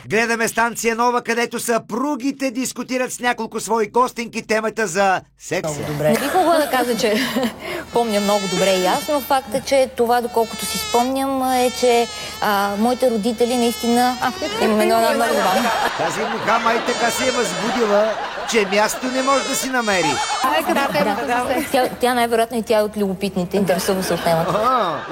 Гледаме станция нова, където съпругите дискутират с няколко свои гостинки темата за секса. Не бих могла да кажа, че помня много добре и аз, но факт е, че това, доколкото си спомням, е, че моите родители наистина имаме едно много забавно. Тази муха май така се е възбудила, че място не може да си намери. Тя най-вероятно и тя е от любопитните, интересува се от темата.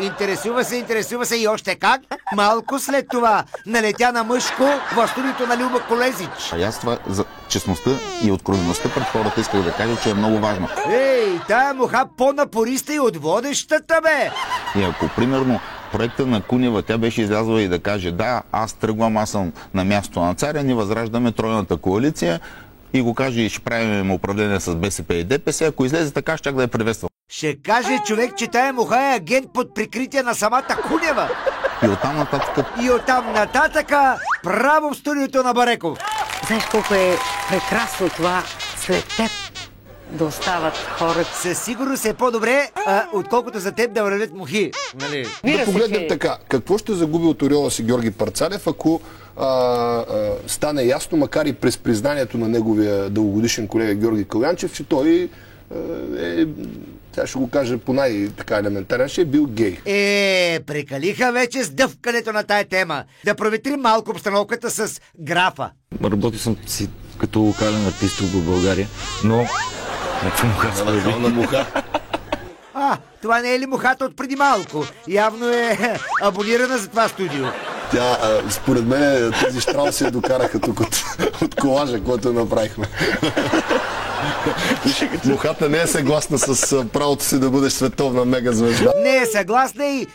Интересува се и още как. Малко след това налетя на мъжко в студиото на Люба Колезич. Аз това за честността и откровеността пред хората исках да кажа, че е много важно. Ей, тая муха по-напориста и от водещата, бе! И ако, примерно, проекта на Кунева, тя беше излязла и да каже: да, аз тръгвам, аз съм на място на царя, ние възраждаме тройната коалиция, и го каже: и ще правим управление с БСП и ДПС, ако излезе така, щях да я приветствам. Ще каже човек, че тая муха е агент под прикритие на самата Кунева. И оттам нататък право в студиото на Бареков. Знаеш колко е прекрасно това след теб да остават хората. Със сигурност е по-добре, отколкото за теб да вървят мухи. Нали? Да погледнем така. Какво ще загуби от ореола си Георги Парцалев, ако стане ясно, макар и през признанието на неговия дългогодишен колега Георги Калянчев, че той сега ще го кажа по най-така елементарен, ще е бил гей. Прекалиха вече с дъвкането на тая тема. Да проветрим малко обстановката с графа. Работил съм си като локален артист в България, но някаква муха. Това не е ли мухата от преди малко? Явно е абонирана за това студио. Тя, според мен, тези щрауси я докараха тук от колажа, който направихме. Мухата не е съгласна с правото си да бъдеш световна мегазвезда. Не е съгласна и...